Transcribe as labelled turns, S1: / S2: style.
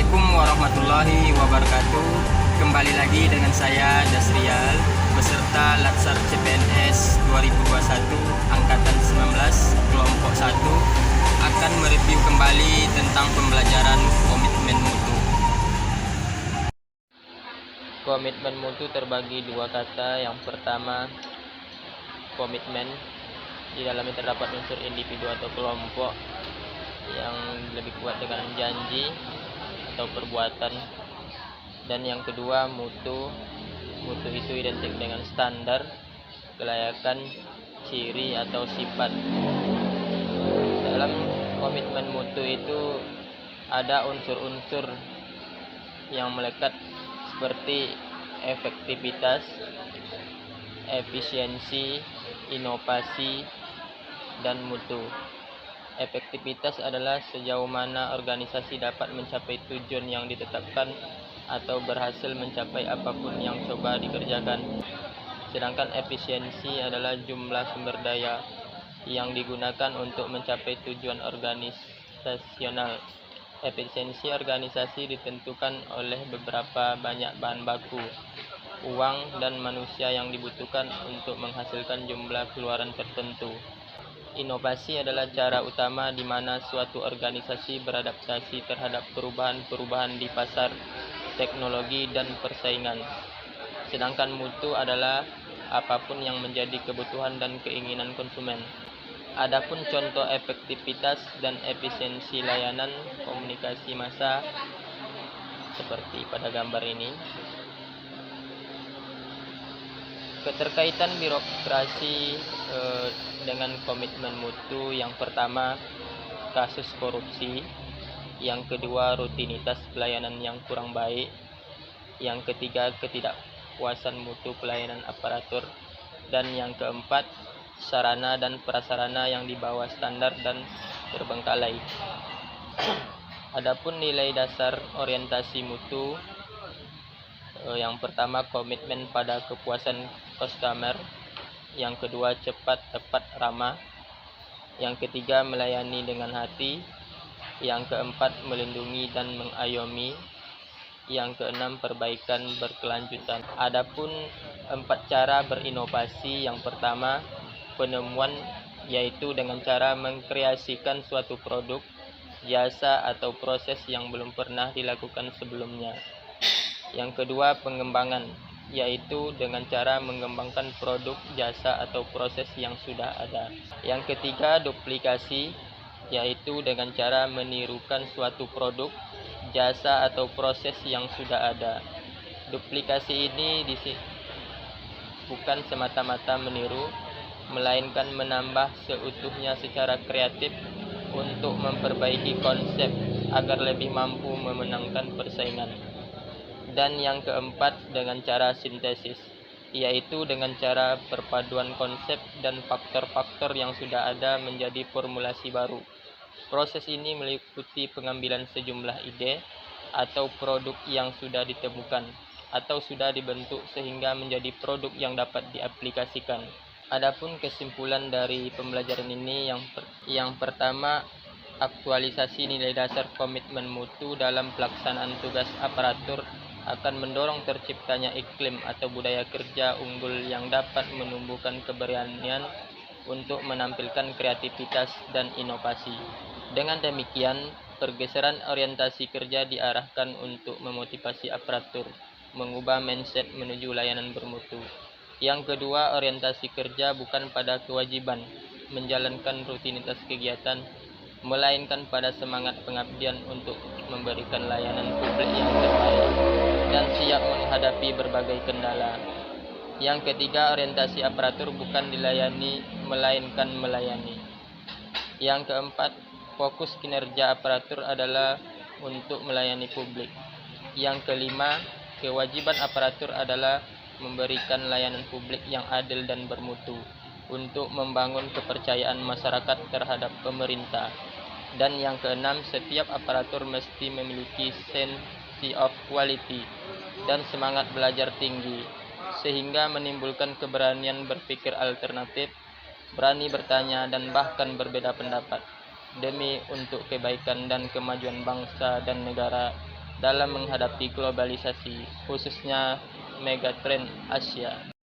S1: Assalamualaikum warahmatullahi wabarakatuh. Kembali lagi dengan saya Dasrial beserta Latsar CPNS 2021 Angkatan 19 Kelompok 1 akan mereview kembali tentang pembelajaran komitmen mutu. Komitmen mutu terbagi dua kata. Yang pertama, komitmen. Di dalamnya terdapat unsur individu atau kelompok yang lebih kuat dengan janji atau perbuatan. Dan yang kedua, mutu. Mutu itu identik dengan standar, kelayakan, ciri atau sifat. Dalam komitmen mutu itu ada unsur-unsur yang melekat seperti efektivitas, efisiensi, inovasi, dan mutu. Efektivitas adalah sejauh mana organisasi dapat mencapai tujuan yang ditetapkan atau berhasil mencapai apapun yang coba dikerjakan. Sedangkan efisiensi adalah jumlah sumber daya yang digunakan untuk mencapai tujuan organisasional. Efisiensi organisasi ditentukan oleh beberapa banyak bahan baku, uang, dan manusia yang dibutuhkan untuk menghasilkan jumlah keluaran tertentu. Inovasi adalah cara utama di mana suatu organisasi beradaptasi terhadap perubahan-perubahan di pasar, teknologi, dan persaingan. Sedangkan mutu adalah apapun yang menjadi kebutuhan dan keinginan konsumen. Adapun contoh efektivitas dan efisiensi layanan komunikasi massa seperti pada gambar ini. Keterkaitan birokrasi dengan komitmen mutu, yang pertama kasus korupsi, yang kedua rutinitas pelayanan yang kurang baik, yang ketiga ketidakpuasan mutu pelayanan aparatur, dan yang keempat sarana dan prasarana yang di bawah standar dan terbengkalai. Adapun nilai dasar orientasi mutu, yang pertama komitmen pada kepuasan customer, yang kedua cepat, tepat, ramah, yang ketiga melayani dengan hati, yang keempat melindungi dan mengayomi, yang keenam perbaikan berkelanjutan. Adapun 4 cara berinovasi, yang pertama penemuan, yaitu dengan cara mengkreasikan suatu produk, jasa atau proses yang belum pernah dilakukan sebelumnya. Yang kedua pengembangan, yaitu dengan cara mengembangkan produk, jasa atau proses yang sudah ada. Yang ketiga duplikasi, yaitu dengan cara menirukan suatu produk, jasa atau proses yang sudah ada. Duplikasi ini bukan semata-mata meniru, melainkan menambah seutuhnya secara kreatif untuk memperbaiki konsep agar lebih mampu memenangkan persaingan. Dan yang keempat dengan cara sintesis, yaitu dengan cara perpaduan konsep dan faktor-faktor yang sudah ada menjadi formulasi baru. Proses ini meliputi pengambilan sejumlah ide atau produk yang sudah ditemukan atau sudah dibentuk sehingga menjadi produk yang dapat diaplikasikan. Adapun kesimpulan dari pembelajaran ini, yang pertama, aktualisasi nilai dasar komitmen mutu dalam pelaksanaan tugas aparatur akan mendorong terciptanya iklim atau budaya kerja unggul yang dapat menumbuhkan keberanian untuk menampilkan kreativitas dan inovasi. Dengan demikian, pergeseran orientasi kerja diarahkan untuk memotivasi aparatur mengubah mindset menuju layanan bermutu. Yang kedua, orientasi kerja bukan pada kewajiban menjalankan rutinitas kegiatan, melainkan pada semangat pengabdian untuk memberikan layanan publik yang terbaik dan siap menghadapi berbagai kendala. Yang ketiga, orientasi aparatur bukan dilayani, melainkan melayani. Yang keempat, fokus kinerja aparatur adalah untuk melayani publik. Yang kelima, kewajiban aparatur adalah memberikan layanan publik yang adil dan bermutu untuk membangun kepercayaan masyarakat terhadap pemerintah. Dan yang keenam, setiap aparatur mesti memiliki sense of quality dan semangat belajar tinggi, sehingga menimbulkan keberanian berpikir alternatif, berani bertanya, dan bahkan berbeda pendapat demi untuk kebaikan dan kemajuan bangsa dan negara dalam menghadapi globalisasi, khususnya megatrend Asia.